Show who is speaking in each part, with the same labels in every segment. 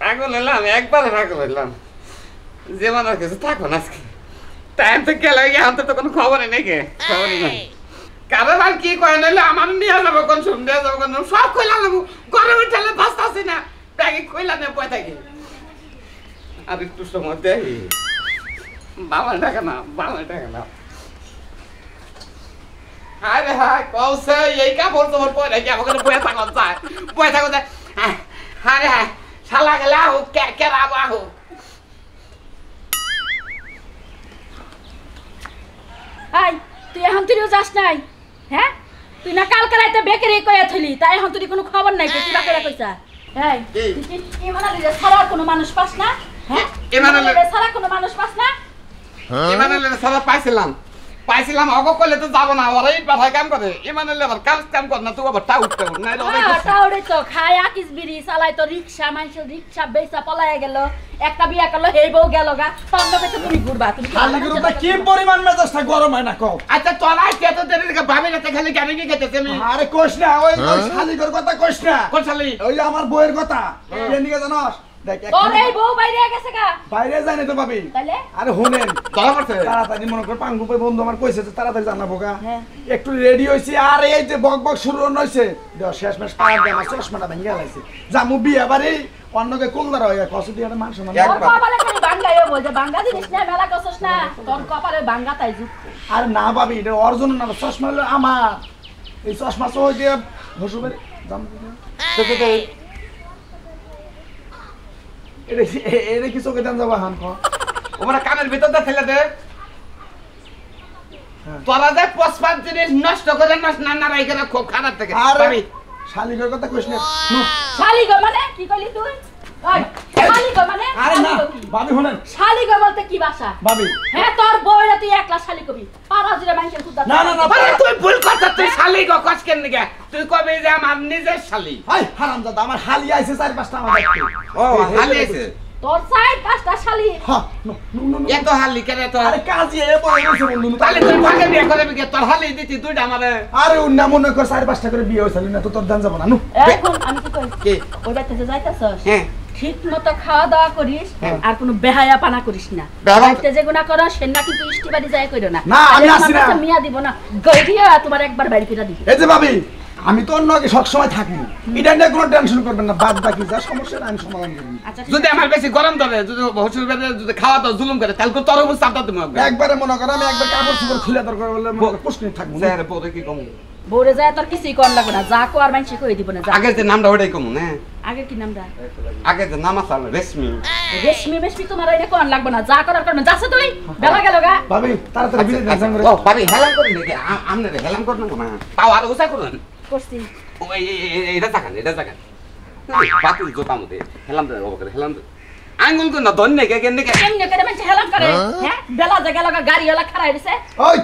Speaker 1: পাগল হলাম, একবারে পাগল হলাম। যেমন আর কিছু থাকো না আজকে। টাইম তো গেল, এখন তো কোনো খবরই নেই, খবরই নেই। কারণ আর কি কয় নাহলে আমার নিয়ে যাবো কোন শুনতে যাবো কোন সব কইলাম গরমে ঠেলে বাঁচতাছি না, ব্যাগে কইলাম না পয় থাকি। আর একটু সময় দেয় বাবা টাকা না, বাবা টাকা না। হায় রে হায়, কৌছে এই কাপড় তোমার পয় নাকি আমাকে বয়ে থাকা যায়, বয়ে থাকা যায়। হায় রে হায়, শালা গেলে আহু কেরাবো আহু।
Speaker 2: আই তুই এখন তুইও যাস নাই? হ্যাঁ তুই না কালকে রাতে বেকারি কইয়া থলি, তাই এখন তুই কোনো খবর নাই তুই কাকে কইছা? এই ইমানালিরে ছাড়া কোনো মানুষ পাস না? হ্যাঁ ইমানালিরে ছাড়া কোনো মানুষ পাস না?
Speaker 1: ইমানালিরে ছাড়া পাইছিলাম অগো কইলে তো যাব না, ওরাই পাঠায় কাম করে। ইমানালি আবার কাম কর না, তুই আবার টাউট না
Speaker 2: টাউড়ে তো খায় আকিস বিড়ি চালাই তো রিকশা, মানুষের রিকশা বেচা পলায়া গেল, একটা বিয়া করলো এই বউ গেল গা, তন্নবে তো তুমি ঘুরবা। তুমি
Speaker 3: খালি গুরুটা কি পরিমাণ মেজাজটা গরম হয় না কও?
Speaker 1: আচ্ছা তোরাই কে তো দেরি ভাবি না খালি গাড়ি কি খেতেছ? আমি
Speaker 3: আরে কোশ না, ওই শালিগর কথা কোশ না।
Speaker 1: কোন শালি?
Speaker 3: ওই আমার বউয়ের কথা। কেন নিকে জানোস? দেখ
Speaker 2: তোর এই বউ বাইরে গেছে গা।
Speaker 3: বাইরে যায় না তো ভাবি।
Speaker 2: তাইলে
Speaker 3: আরে শুনেন
Speaker 1: ধরা পড়ছে
Speaker 3: তাড়াতাড়ি মনে কর পাঙ্গুপে বন্ধু আমার কইছে যে তাড়াতাড়ি জানাবো গা। একটু রেডি হইছি আর এই যে বক বক শুরু হইছে দেখ শেষ মাস পাওয়ার দে আমার চশমাটা ভেঙে গেছে। জামু বিয়া বাড়ি অন্যকে কুলদার হইয়া কষ্ট দিয়ে মাংস না।
Speaker 2: তোর কপালে খালি বাঙ্গাইও বলছে বাঙ্গা জিনিস না মেলা কসস না, তোর কপালে বাঙ্গা তাই যুক্ত।
Speaker 3: আর না ভাবি এটা অর্জন না, চশমা হলো আমার। এই চশমা সহ দিয়ে হসুবের দাম এটা কি চোখে দেন যাবো হান
Speaker 1: ওরা কানের ভিতর দা ফেলে দে। তোরা যে পসপাত জিনিস নষ্ট করে না রাইখে না, খুব খারাপ থেকে।
Speaker 3: ভাবি শালিগর কথা কইছ না।
Speaker 2: শালিগর মানে কি কইলি তুই? ওই শালিগর মানে?
Speaker 3: আরে না ভাবি শুনেন,
Speaker 2: শালিগর বলতে কি ভাষা?
Speaker 3: ভাবি
Speaker 2: হ্যাঁ তোর বউরা তুই একলা শালি কবি, পারা জিরে মাইকেল কুদা।
Speaker 3: না না না
Speaker 1: আরে তুই ভুল কথা, তুই শালি গো কস কেন নিকে? তুই কবি যে আমার নিজের শালি।
Speaker 3: হাই হারামজাদা আমার হালি আইছে 4-5টা আমার দেখতে।
Speaker 1: ও হালি আইছে
Speaker 2: তোর সাইড পাঁচটা শালি?
Speaker 3: হ্যাঁ
Speaker 1: এত হালি কেন তো?
Speaker 3: আরে কাজে এ বড় হইছে বন্ধু।
Speaker 1: তাহলে তুই ভাগে বিয়ে করে বিকে তোর হালি দিতি দুইটা আমারে।
Speaker 3: আরে উন্না মনে কর 4-5টা করে বিয়ে হইছিল না তো তোর দান যাব না। নু
Speaker 2: এখন আমি কি কই?
Speaker 1: কি
Speaker 2: ওই বাড়িতে যাইতাছস?
Speaker 1: হ্যাঁ
Speaker 2: ঠিক মতো খাওয়া দাওয়া করিস আর কোনো বেহায়া পানা করিস না। বাড়িতে যে গুনাহ করো সেনা কিন্তু ইষ্টি বাড়ি যায় কইরো না।
Speaker 3: না আমি আসি না,
Speaker 2: মিয়া দিব না গইরিয়া তোমার একবার বাড়ি ফিরা দিই।
Speaker 3: এই যে ভাবি আমি তো অন্য আগে সব সময় থাকি, এটা নিয়ে কোনো টেনশন করবেন না, বাদ বাকি যা সমস্যা আমি সমাধান করব।
Speaker 2: আচ্ছা
Speaker 1: যদি আমার বেশি গরম ধরে, যদি হোস্টেল বেদে যদি খাওয়া দাও জুলুম করে, তাহলে তোর অবস্থা আপনার তুমি
Speaker 3: একবারে মনে করো আমি একবার কাপড় চোপড় খুলে দরকার বলে পুষ্টি থাকবো না।
Speaker 1: স্যার পরে কি কম
Speaker 2: বউরে যায় তোর কিছুই কর লাগবে না, যা কো আর মাইনছে কই দিব না।
Speaker 1: আগের যে নামটা ওটাই কম না?
Speaker 2: আগে কি নামটা?
Speaker 1: আগে যে নাম আছে রেশমি।
Speaker 2: রেশমি তোমার এটা কোন লাগবে না, যা করার করবেন। যাচ্ছে তুই বেলা গেল গা।
Speaker 3: ভাবি তাড়াতাড়ি বিলে দেন করে।
Speaker 1: ও ভাবি হেলাম করে নাকি? আমনে হেলাম করন না, তাও আর উসা করুন।
Speaker 2: করছি
Speaker 1: ও এটা জাগান, এটা জাগান বাতি জোতা মতে হেলাম দে, ও করে হেলাম দে আঙ্গুল কোন না ধন্য কে কেন কে
Speaker 2: কেমনে করে মানছে হেলাম করে? হ্যাঁ বেলা জায়গা লাগা গাড়িওয়ালা খাড়াই দিছে।
Speaker 3: ওই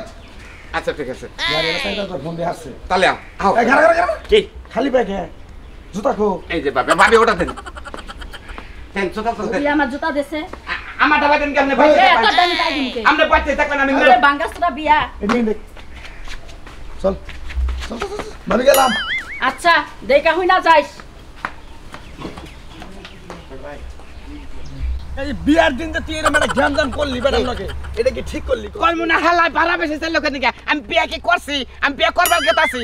Speaker 1: আচ্ছা ঠিক আছে,
Speaker 3: গাড়িওয়ালা সাইডা তো ফোন দিয়ে আসছে।
Speaker 1: তাহলে আও
Speaker 3: এই ঘর
Speaker 1: কি
Speaker 3: খালি ব্যাগে জুতা কো।
Speaker 1: এই যে ভাবি ভাবি ওটা দেন দেন জুতা তো দেন।
Speaker 2: ওই আমার জুতা দেছে
Speaker 1: আমারটা বাদেন কেমনে ভাই?
Speaker 2: এ তোর দামি তাই দিনকে
Speaker 1: আমরা পাইতে থাকবেন আমি
Speaker 2: আরে বাঙ্গাসরা বিয়া।
Speaker 3: এদিকে দেখ চল চল মানে গেলাম।
Speaker 2: আচ্ছা দেখা হই না যাইস।
Speaker 3: এই বিয়ার দিন যে তুই এরকম একটা জ্ঞান করলি বেটার লগে, এটা কি ঠিক করলি?
Speaker 1: কই মনে হালাই ভাড়া বেশি চাইলো কেন কে? আমি বিয়া কি করছি? আমি বিয়া করবার গেতাছি,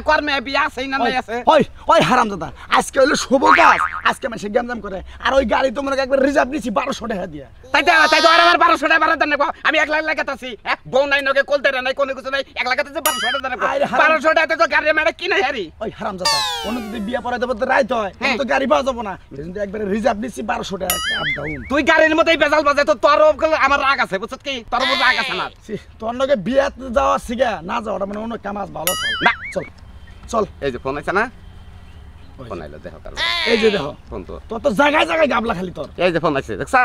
Speaker 1: কর্মে বিয়া আছে না নাই আছে?
Speaker 3: ওই ওই হারামজাদা আজকে হইলো শুভ কাজ, আজকে মানুষ জ্ঞান করে আর ওই গাড়ি তোমরা একবার রিজার্ভ নিছি 1200 টাকা দিয়া।
Speaker 1: তাই তো আর আমার 1200 টাকা ভাড়া দেন না, আমি 1 লাখ লাগাতাছি। বউ নাই নকে কলতে নাই কোনো কিছু নাই, 1 লাখ টাকা 1200 টাকা দেন। 1200 টাকা তো গাড়ি মেরে কিনে হারি।
Speaker 3: ওই হারামজাদা অন্য যদি বিয়া পড়াই দেব তো রাইত হয়, তো গাড়ি পাওয়া যাবে না, কিন্তু একবার রিজার্ভ নিছি 1200 টাকা আপ ডাউন।
Speaker 1: তুই গাড়ির মতোই বেজাল বাজে, তো তোর আমার রাগ আছে বুঝছ কি? তোর উপর রাগ আছে না?
Speaker 3: তোর লগে বিয়া যাওয়া শিখা না যাওয়াটা মানে অন্য কামাজ ভালো চল
Speaker 1: না।
Speaker 3: চল চল
Speaker 1: এই যে ফোন আছে না, ফোন আইলো দেখো কাল।
Speaker 3: এই যে দেখো
Speaker 1: ফোন তো
Speaker 3: তোর তো জায়গায় জায়গায় গাবলা খালি তোর।
Speaker 1: এই যে ফোন আছে দেখছা?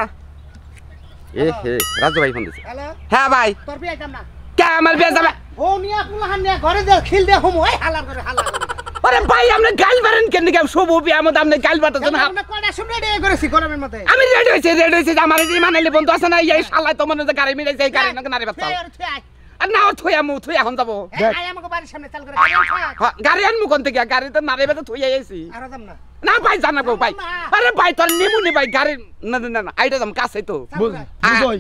Speaker 1: এ হে রাজু ভাই ফোন দিছে।
Speaker 4: হ্যালো
Speaker 1: হ্যাঁ ভাই
Speaker 4: তোর বিয়ে যাম না
Speaker 1: কে আমার বিয়ে যাবে?
Speaker 4: ও নিয়া কুলাহান নিয়া ঘরে দে খিল দে হুম ওই হালার করে হালা করে।
Speaker 1: আরে ভাই আপনি গাল মারেন কেন কে? শুভ বিয়ে আমাদের আপনি গাল মারতেছেন।
Speaker 4: আমরা কয়টা শুনে রেডি করেছি গরমের মধ্যে।
Speaker 1: আমি রেডি হইছি আমার এই মানাইলে বন্ধু আছে না, এই শালায় তো মনে হয় গাড়ি মিলাইছে, এই গাড়ি নাকি নারে বাচ্চা। আর না থুই এখন যাবো
Speaker 4: আই আমাকে বাড়ির সামনে চাল করে
Speaker 1: গাড়ি আনমু কোন থেকে গাড়িতে মারে বেতে থুই আইছি
Speaker 4: আর যাম না
Speaker 1: না ভাই জানাবো ভাই আরে ভাই তোর নিমুনি ভাই গাড়ি না না না আইটা যাম কাছে তো
Speaker 3: বুঝই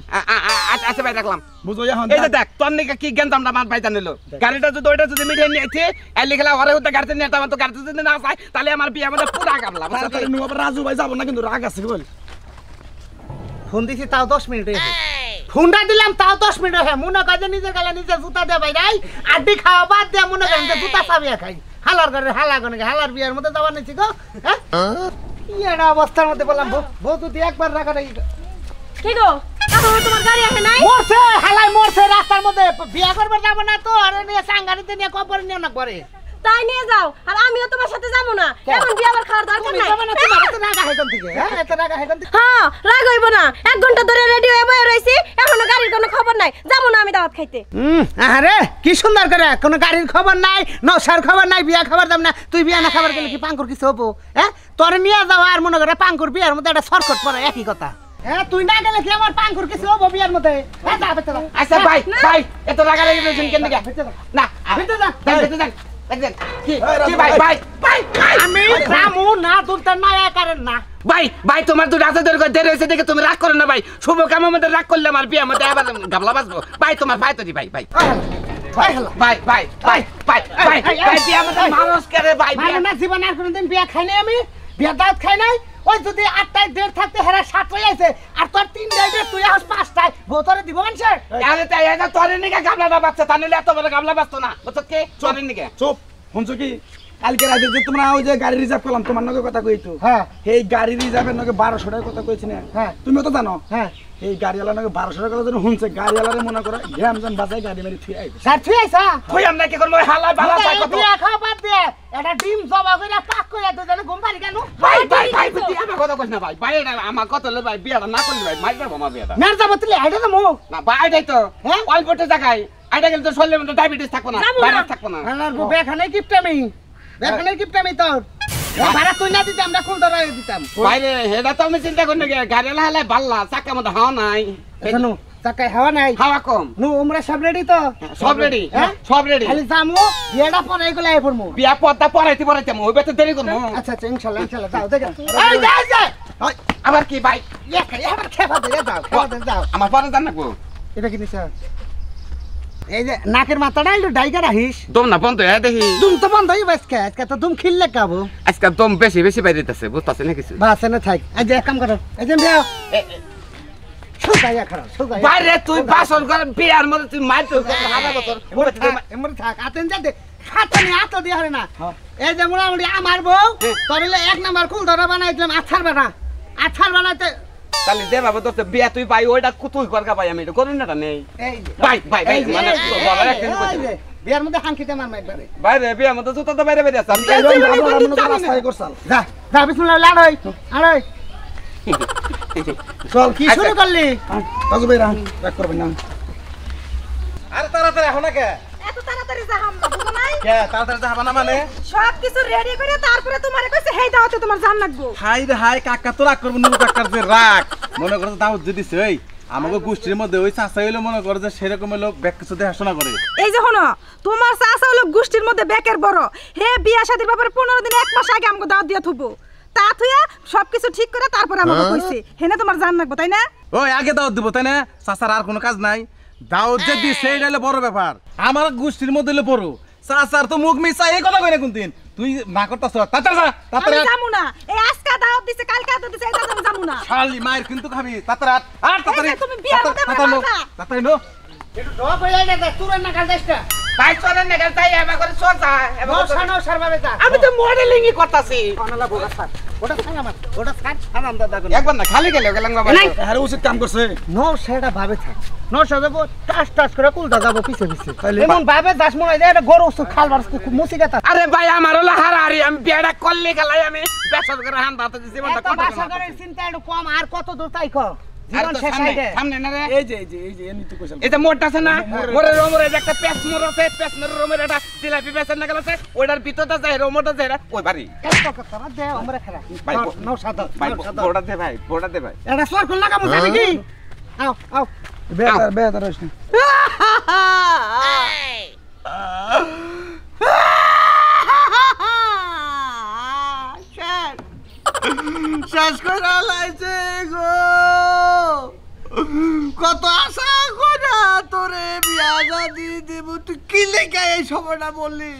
Speaker 1: আচ্ছা ভাই রাখলাম
Speaker 3: বুঝই এখন
Speaker 1: এই যে দেখ তোর নাকি কি গেন্দাম না ভাই জানিলো গাড়িটা যদি ওইটা যদি মিডিয়ে নিয়েছে এলি খেলা ওরে হতে গাড়িতে নিয়ে তো গাড়িতে যদি না যায় তাহলে আমার বিয়ে আমাদের পুরা গামলা
Speaker 3: তাড়াতাড়ি নুয়া রাজু ভাই যাব না কিন্তু রাগ আছে বল
Speaker 4: ফোন দিছি তাও 10 মিনিট হয়েছে ফোনটা দিলাম তাও 10 মিনিট হয়ে মনে কাজে নিজের গালে নিজে জুতা দে ভাই নাই আড্ডি খাওয়া বাদ দে মনে করেন জুতা চাবিয়া খাই হালার করে হালা করে হালার বিয়ার মধ্যে যাওয়া নিছি গো হ্যাঁ কি একটা অবস্থার মধ্যে বললাম বউ তুই একবার রাখা নাই
Speaker 2: কি গো তোমার গাড়ি আসে নাই
Speaker 4: মরছে হালাই মরছে রাস্তার মধ্যে বিয়া করবে যাব না তো আর নিয়ে সাংগারিতে নিয়ে কবর নিয়ে না করে
Speaker 2: তাই নিয়ে যাও আর আমিও তোমার সাথে যাবো না এখন বিয়ে আবার খাওয়ার দরকার নাই
Speaker 4: তুমি তোমার এত রাগা হেকন থেকে হ্যাঁ এত রাগা হেকন থেকে
Speaker 2: হ্যাঁ রাগ হইব না 1 ঘন্টা ধরে রেডি হয়ে বসে রইছি এখনো গাড়ির কোনো খবর নাই যাবো না আমি দাওয়াত খাইতে
Speaker 4: আরে কি সুন্দর করে কোনো গাড়ির খবর নাই নসার খবর নাই বিয়া খবর দাম না তুই বিয়া না খবর গেলে কি পাঙ্কুর কিছু হবো হ্যাঁ তোর নিয়ে যাও আর মনে করে পাঙ্কুর বিয়ার মধ্যে একটা শর্টকাট পড়ে একই কথা হ্যাঁ তুই না গেলে কি আমার পাঙ্কুর কিছু হবো বিয়ার মধ্যে হ্যাঁ যা বেটা
Speaker 1: আচ্ছা ভাই ভাই এত রাগা লেগে গেছেন কেন না
Speaker 4: বেটা যা
Speaker 1: বেটা যা কি ভাই ভাই ভাই
Speaker 4: আমি রামু না দুলতে না করেন না
Speaker 1: ভাই ভাই তোমার তো রাতে দেরি হয়েছে দেখে তুমি রাগ করো না ভাই শুভ কামের মধ্যে রাগ করলে আমার বিয়ে মধ্যে আবার গাবলা বাজবো ভাই তোমার ভাই তো দি ভাই ভাই ভাই ভাই ভাই ভাই ভাই ভাই ভাই বিয়ে মধ্যে মানুষ করে ভাই
Speaker 4: মানে না জীবন আর কোনদিন বিয়া খাই নাই আমি বিয়া দাঁত খাই নাই ওই যদি 8টায় দেড় থাকতে হেরা 7 হয়ে আছে আর তোর 3টায় দেড় তুই আস 5টায় ভোতরে দিব মানুষ
Speaker 1: আরে তাই এটা তোরে নিকে গাবলাটা বাচ্চা তা নিলে এত বড় গাবলা বাজতো না বুঝছো কি তোরে নিকে
Speaker 3: চুপ শুনছো কি কালকে রাতে যে তোমরা ওই যে গাড়ি রিজার্ভ করলাম তোমার নগে কথা কইতো
Speaker 4: হ্যাঁ
Speaker 3: এই গাড়ি রিজার্ভের নগে 1200 টাকা কথা কইছি না
Speaker 4: হ্যাঁ
Speaker 3: তুমিও তো জানো
Speaker 4: হ্যাঁ
Speaker 3: এই গাড়িওয়ালা নগে 1200 টাকা কথা শুনছে গাড়িওয়ালারে মনে করো গ্রাম জান বাজাই গাড়ি মেরে থুই আইছে
Speaker 4: স্যার তুই আইছা
Speaker 1: কই আমরা কি করব হালা বালা চাই কত
Speaker 4: বিয়া খাওয়া বাদ দে এটা ডিম জবা কইরা পাক কইরা দুজনে ঘুম পারি কেন
Speaker 1: ভাই ভাই ভাই তুই আমার কথা কইছ না ভাই ভাই এটা আমার কথা হলো ভাই বিয়াটা না করলে ভাই মার যাবো আমার বিয়াটা
Speaker 4: মের যাব তুই আইডা মো
Speaker 1: না ভাই এটাই তো
Speaker 4: হ্যাঁ
Speaker 1: অল্পতে জায়গায় আইটা গেলে তো শরীরের মধ্যে ডায়াবেটিস থাকবো না ভাইরাস থাকবো না
Speaker 4: আমার বেখানে কিপটামি বেখানে কিপটামি তোর ভাড়া তুই না দিতে আমরা কোন ধরে দিতাম
Speaker 1: বাইরে হেডা তো আমি চিন্তা করি না গাড়ি হালে বাল্লা চাকা মধ্যে হাওয়া নাই
Speaker 4: শোনো চাকায় হাওয়া নাই
Speaker 1: হাওয়া কম
Speaker 4: নো আমরা সব রেডি তো
Speaker 1: সব রেডি সব রেডি
Speaker 4: খালি যামু বিয়াটা পরে এগুলা আই পড়মু
Speaker 1: বিয়া পড়তা পড়াইতে ওই বেতে দেরি করবো
Speaker 4: আচ্ছা আচ্ছা ইনশাআল্লাহ যাও দেখে এই যাই যাই
Speaker 1: আবার কি ভাই
Speaker 4: এবার খেপা দে যাও
Speaker 1: আমার পরে জান না গো
Speaker 4: এটা কি নিছ এই যে নাকের মাথাটা একটু ডাইকা রাখিস
Speaker 1: দম না বন্ধ হ্যাঁ দেখি
Speaker 4: দুম তো বন্ধ হই বাসকে আজকে তো দুম খিললে কাবো
Speaker 1: আজকে দম বেশি বেশি বাইরেতেছে বুঝতাছ না কিছু
Speaker 4: বাস না থাক এই যে এক কাম করো এই যে বিয়া সুগাইয়া খারাপ সুগাইয়া
Speaker 1: বাইরে তুই বাসন করে বিয়ার মধ্যে তুই মার তো হারা বছর
Speaker 4: এমন থাক আতেন যা দে খাতানি আতো দি হারে না এই যে মোটামুটি আমার বউ তোর হলে 1 নাম্বার কুল ধরা বানাই দিলাম আছার বানাইতে
Speaker 1: তাহলে দে বাবা তোর বিয়া তুই ভাই ওইটা কুতুই করগা ভাই আমি এটা করুন না নেই
Speaker 4: এই
Speaker 1: ভাই ভাই ভাই মানে বড় একটা
Speaker 4: বিয়ার মধ্যে হাঙ্কিতে মার মাইবারে
Speaker 1: বাইরে বিয়ার মধ্যে জুতা তো বাইরে বাইরে আছে
Speaker 3: রাস্তায় করছাল
Speaker 4: যা যা বিসমিল্লাহ লাড়ই আড়ই
Speaker 3: চল
Speaker 4: কি শুরু করলি
Speaker 3: রাজু ভাই রাগ করবেন না
Speaker 5: আরে তাড়াতাড়ি এখন না কে
Speaker 2: এত তাড়াতাড়ি যাহাম না বুঝো নাই
Speaker 5: কে তাড়াতাড়ি যাবা না মানে
Speaker 2: সব কিছু রেডি করে তারপরে তোমারে কইছে হেই দাওতে তোমার জান লাগবো
Speaker 5: হাই রে হাই কাকা তো রাগ করবো নুরু কাকার যে রাগ মনে করো দাওয়াত যদি ওই আমাকে গোষ্ঠীর মধ্যে ওই চাষা হইলো মনে করো যে সেরকম হলো ব্যাগ কিছু দেখাশোনা করে
Speaker 6: এই যে হনো তোমার চাচা হলো গোষ্ঠীর মধ্যে বেকের বড় হে বিয়া শাদীর ব্যাপারে 15 দিন 1 মাস আগে আমাকে দাওয়াত দিয়া থুবো তা থুয়া সবকিছু ঠিক করে তারপর আমাকে কইছে হেনে তোমার জান লাগবো তাই না
Speaker 5: ওই আগে দাওয়াত দিব তাই না চাচার আর কোনো কাজ নাই দাওয়াত যে দিছে এটা হলো বড় ব্যাপার আমার গোষ্ঠীর মধ্যে হলো বড় চাচার তো মুখ মিশা এই কথা কই না কোনদিন তুই না করতাছ তাড়াতাড়ি যা
Speaker 6: আমি
Speaker 5: তাড়াতাড়ি
Speaker 6: যামু না এই আজকে দাওয়াত দিছে কালকে দাওয়াত দিছে এটা আমি যামু না
Speaker 5: শালি মায়ের কিন্তু খাবি তাড়াতাড়ি আর তাড়াতাড়ি
Speaker 6: এই যে তুমি বিয়ার মধ্যে মারবা।
Speaker 5: তাড়াতাড়ি নো
Speaker 4: একটু ডব হয়ে যায় তুই না কাল দেশটা
Speaker 1: ভাই চলেন না গাল তাই এবা করে সোজা
Speaker 4: নও সারভাবে যা
Speaker 1: আমি তো মডেলিংই করতাছি
Speaker 4: কোনালা বোগা স্যার ওটা ছাড় আমার ওটা ছাড় আরাম দাদা করে
Speaker 1: একবার না খালি গেল গেলাম বাবা
Speaker 3: আরে উচিত কাম করছে
Speaker 4: নো সেটা ভাবে থাক নো সাজাবো টাস করে কুলটা যাবো পিছে পিছে
Speaker 3: তাইলে
Speaker 4: এমন ভাবে দাস মনে হয় এটা গরু খালবার খুব মুসিগাতা
Speaker 1: আরে ভাই আমার হলো হারাহারি আমি বিয়াটা করলে গেলাই আমি বেসর করে হান দাতে জীবনটা
Speaker 4: এত বাসা করে চিন্তা একটু কম আর কত দূর তাই কর জীবন শেষ
Speaker 1: সামনে
Speaker 4: হইছে
Speaker 1: সামনে না রে
Speaker 3: এই যে এমনি তো কইছাল
Speaker 1: এই যে মোড়টা আছে না মোড়ের রোমরে একটা পেস মোড় আছে পেস মোড়ের রোমরে একটা জিলাপি বেচেন না গেল আছে ওইটার ভিতরটা যায় রোমরটা যায় ওই বাড়ি
Speaker 4: কষ্ট কথা না দে আমরা খারা
Speaker 1: ভাই,
Speaker 4: নো সাদা
Speaker 1: ভাই বড়টা দে ভাই
Speaker 4: এটা সর কোন লাগা মুছা নাকি আও
Speaker 3: বেতার হইছে
Speaker 4: শেষ করে লাইছে গো কত আশা করে তোরে বিয়া শাদি দেব তুই কি লেখা এই সময়টা বললি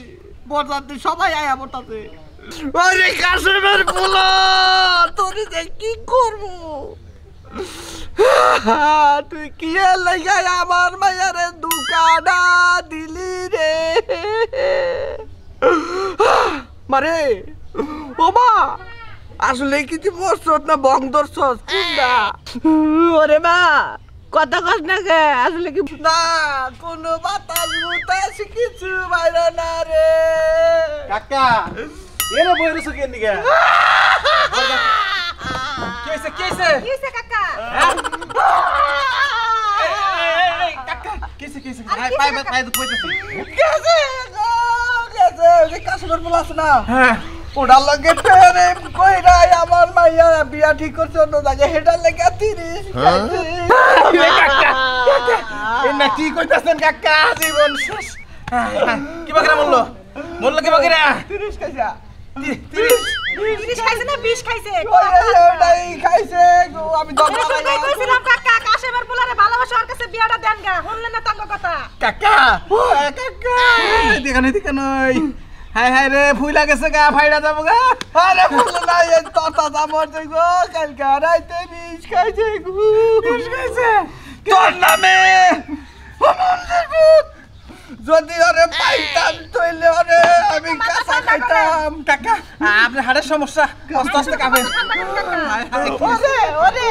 Speaker 4: বরযাত্রী সবাই আয়া বটাতে ওরে কাশেমের পোলা তোরে যে কি করবো তুই কি লেখা আমার মায়ারে দুকানা দিলি রে মারে ও মা আসলে কিছু বসত না বং দর্শস কোনটা ওরে মা কথা কস না গে আসলে কি না কোনো বাতাস বুতাস কিছু বাইরে না রে
Speaker 5: কাকা এরে বইরে সুকে নিগে কেসে
Speaker 6: কিছে কাকা
Speaker 5: এই কাকা কেসে পাই তো কইতেছি
Speaker 4: গেছে যে কাশমের বলাস না হ্যাঁ ওটা লাগে ফেরে কইরা আমার মাইয়া বিয়া ঠিক করছে অন্য জায়গায় হেডার লেগে 30
Speaker 5: না কি কইতাছেন কাকা জীবন শেষ কি বাকরা মরলো কি বাকরা
Speaker 4: 30 খাইছা
Speaker 6: 30 খাইছে না 20 খাইছে
Speaker 4: ওটাই খাইছে গো আমি তো
Speaker 6: কইছিলাম কাকা কাশেমের পোলারে ভালোবাসা ওর কাছে বিয়াটা দেন গা শুনলেন না তাঙ্গ কথা
Speaker 5: কাকা দেখে নই হাই রে ফুইলা গেছে গা ফাইড়া যাবো গা
Speaker 4: আরে ফুল না এই ততা জামর দেখো কালকে রাইতে 20 খাইছে গো
Speaker 5: 20 খাইছে
Speaker 4: তোর নামে যদি ওরে পাইতাম তইলে ওরে আমি কাঁচা খাইতাম
Speaker 5: কাকা আপনার হাড়ের সমস্যা কষ্ট আস্তে খাবেন
Speaker 4: ওরে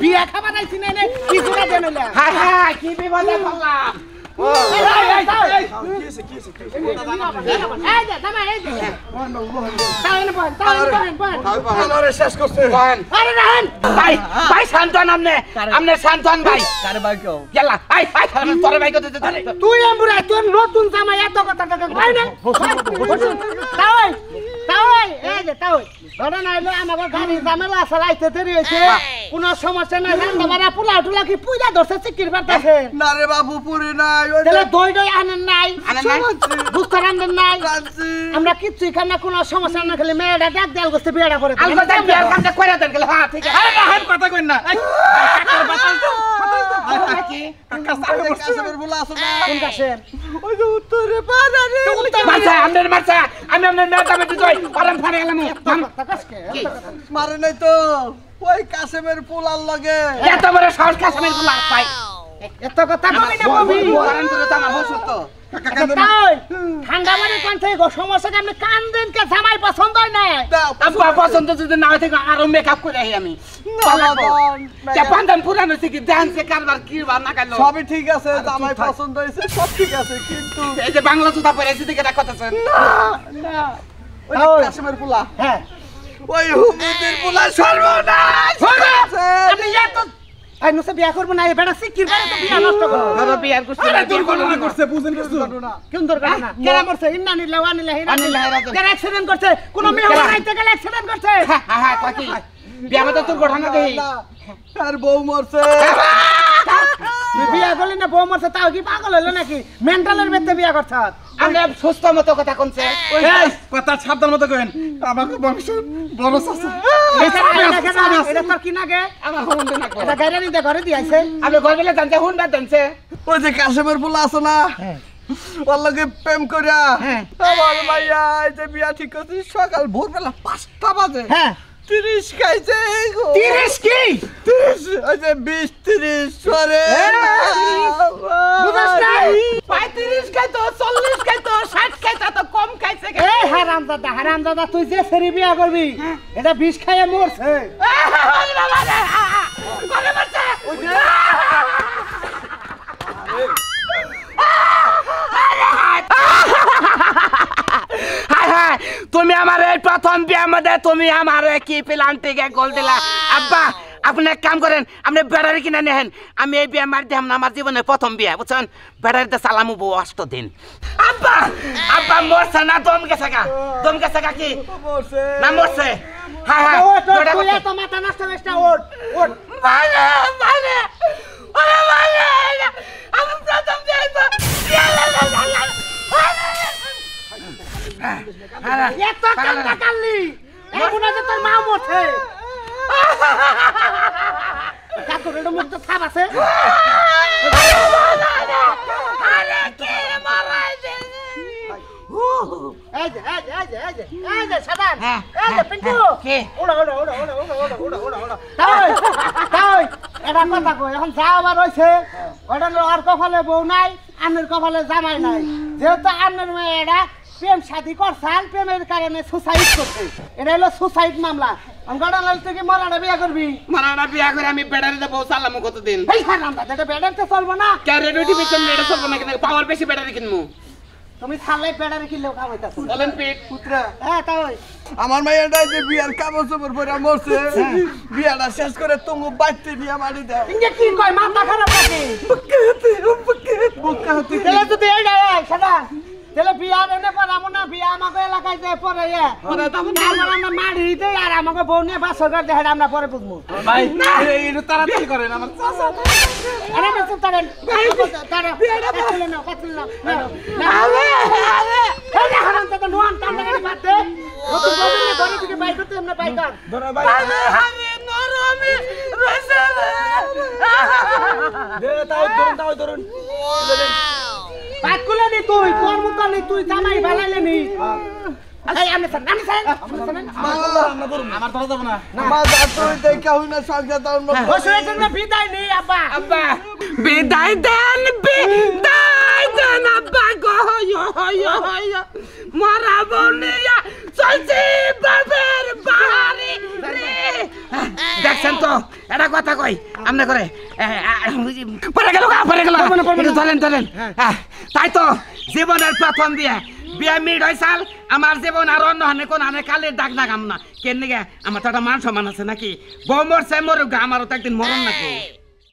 Speaker 4: বিয়া খাবার আইছি না কি করে দেনলা
Speaker 1: কি বিপদে পড়লাম
Speaker 5: শেষ করছে
Speaker 1: ভাই শান্তন আমনে শান্তন ভাই
Speaker 5: কারে ভাই কেউ
Speaker 1: গেলা তোর ভাই কত
Speaker 4: তুই এমবুরা তোর নতুন জামাই এত কথা ভাই না তাই এই যে তাই ধরে নাইলে আমাকে গাড়ি জামেলা চালাইতে দেরি হয়েছে কোনো সমস্যা নাই রান্না বাড়া পোলা টুলা কি পূজা ধরছে চিকির পারতেছে
Speaker 3: না রে বাবু পুরি নাই ওই
Speaker 4: তাহলে দই আনেন নাই দুধ আনেন নাই আমরা কিচ্ছুই খান না কোনো সমস্যা না খেলে মেয়েটা ডাক দেয়াল করতে বিয়েটা করে
Speaker 1: আলবাতা বিয়ার কামটা কইরা দেন গেল হ্যাঁ ঠিক আছে
Speaker 5: আরে না হেন কথা কইন না কাকার বাতাস দাও
Speaker 1: কি
Speaker 5: কাকা সামনে
Speaker 3: কাশেমের বলা আছে না
Speaker 4: কোন কাশেম
Speaker 3: ওই যে উত্তরে পাড়ারে
Speaker 1: মারছা আমি আপনার মেয়েটা বেটি কই আরাম ফারে গেলাম
Speaker 3: মারে নাই তো ওই কাশেমের পোলার লগে
Speaker 1: এত বড় সাহস কাশ্মীর গুলা পাই
Speaker 4: এত কথা কবি না কবি
Speaker 1: আরাম করে তো আমার হসু তো
Speaker 4: তাই ঠান্ডা মানে কান থেকে সমস্যা আপনি কান দেন কে জামাই পছন্দ হয় না
Speaker 1: আব্বা পছন্দ যদি না হয় থেকে আরো মেকআপ করে আই আমি তে পান্দান পুরান হইছে কি ডান্স কারবার কি বার না কালো
Speaker 3: সবই ঠিক আছে জামাই পছন্দ হইছে সব ঠিক আছে কিন্তু
Speaker 1: এই যে বাংলা জুতা পরে এসে দিকে রাখতেছেন
Speaker 3: না ওই কাশেমের পোলা
Speaker 4: হ্যাঁ
Speaker 3: ওই হুমুদের পোলা সর্বনাশ হয়েছে
Speaker 4: আপনি এত আই নসে বিয়া করব না এই বেটা সিকির করে তো বিয়া নষ্ট করব
Speaker 1: বাবা বিয়ার করছে
Speaker 5: আরে দুর্ঘটনা করছে বুঝেন কিছু
Speaker 4: কোন দরকার না কেন করছে ইন্নানি লাওয়ানি লাহিরা কেন অ্যাক্সিডেন্ট করছে কোন মেহমান আইতে গেলে অ্যাক্সিডেন্ট করছে
Speaker 1: হ্যাঁ কই বিয়া মত তোর ঘটনা দেই
Speaker 3: আর বউ মরছে
Speaker 4: বিয়া করলি না বউ মরছে তাও কি পাগল হলো নাকি মেন্টালের বেতে বিয়া করছ
Speaker 1: আমি সুস্থ মতো কথা কোনছে
Speaker 5: এই কথা সাবধান মতো কইন আমাকে বংশ বড় চাচা
Speaker 4: এটা তোর কি নাগে
Speaker 1: আমার হন না কো
Speaker 4: এটা গাড়ি নিতে ঘরে দিয়েছে
Speaker 1: আমি ঘর গেলে জানতে হুন বাদ দেনছে
Speaker 3: ওই যে কাশেমের পোলা আছে না ওর লগে প্রেম করিয়া আমার মাইয়া এই যে বিয়া ঠিক করছি সকাল ভোরবেলা 5টা বাজে
Speaker 4: হ্যাঁ
Speaker 3: 30 খাইছে
Speaker 1: 30 কি
Speaker 3: 30 ওই যে 20 30 সরে
Speaker 4: বুঝছ না
Speaker 1: 35 খাই তো 40 খাই তো 60 খাই তো কম খাইছে
Speaker 4: এ হারামজাদা তুই যে ফেরি বিয়া করবি এটা বিষ খাইয়ে মরছে
Speaker 1: তুমি আমারে জীবনের প্রথম বিয়ের মধ্যে তুমি আমার কি প্লান্টিকে গোল দিলা আব্বা আপনি এক কাম করেন আপনি ব্যাটারি কিনে নেন আমি এই বিয়ে মার দিলাম না আমার জীবনের প্রথম বিয়ে বুঝছেন ব্যাটারিতে চালামু বউ 8 দিন আব্বা আব্বা মরছে না দম গেছে গা কি না মরছে হ্যাঁ হ্যাঁ
Speaker 4: তুই এত মাথা নষ্ট করিস না ওঠ
Speaker 1: মানে ওরে মানে আমি প্রথম বিয়ে
Speaker 4: এত কান্না কান্দি এখন আছে তোর মা মরছে কাকুরের মুখ তো ছাপ আছে এখন যা আবার রয়েছে ওটা আর কপালে বউ নাই আন্নের কপালে জামাই নাই যেহেতু আন্নের মেয়ে এটা প্রেম শাদী করছাল প্রেমের কারণে সুসাইড করছে এটা হলো সুসাইড মামলা তুই কি মরাটা বিয়ে করবি
Speaker 1: মারানা বিয়া করে আমি ব্যাটারিতে বউ চালামু কতদিন
Speaker 4: এই হারাম দাদা এটা ব্যাটারিতে চলবো না
Speaker 1: ক্যারেডিটি বিচন এটা চলবো না কিন্তু পাওয়ার বেশি ব্যাটারি কিনমু
Speaker 4: তুমি ছাড়লে ব্যাটারি কিনলেও খাওয়াইতাছ
Speaker 1: বলেন পেট পুত্র
Speaker 4: হ্যাঁ তাই
Speaker 3: আমার মেয়েটা যে বিয়ার কাগজ চোপড় পরে মরছে বিয়াটা শেষ করে তুমি বাড়তে দিয়ে মারি দাও
Speaker 4: ইংকে কি কয় মাথা খারাপ নাকি
Speaker 3: বুকা হতে
Speaker 4: তাহলে যদি এই যায় সেটা তাহলে বিয়া এনে পড়াবো না বিয়া আমাকে এলাকায় যে পরে আমরা মারি দেই আর আমাকে বউ নিয়ে 500 টাকা দেখাই আমরা পরে বুঝবো
Speaker 5: ভাই একটু তাড়াতাড়ি করেন আমার
Speaker 4: আরে না চুপ থাকেন তারা কাটলে না এই যে হারাম তো নোয়ান টান টাকা পাতে রত বদলে ঘরে থেকে বাইর করতে আমরা বাইকার
Speaker 3: ধরো ভাই
Speaker 1: আমি নরমি রইছে
Speaker 3: দাও ধরুন
Speaker 4: পাকুলে নি তুই তোর মুতা নি তুই জামাই বানাইলে নি এই আমি স্যার
Speaker 5: আমার ধরা যাবে না
Speaker 3: মা যাতো দেখা হই না সাজা দাও না
Speaker 4: বসের জন্য বিদায় নেই আব্বা
Speaker 1: আব্বা বিদায় দেন আব্বা গো হইও মরা বনিয়া চলছে বাবের বাড়ি রে দেখছেন তো এটা কথা কই আমনে করে পড়ে গেল একটু ধরেন তাই তো জীবনের প্রথম বিয়ে মিট হয়েছাল আমার জীবন আর অন্য হানে কোন হানে কালের দাগ না গাম না কেন আমার তো একটা মান সম্মান আছে নাকি বউ মরছে মরুক আমারও তো একদিন মরণ নাকি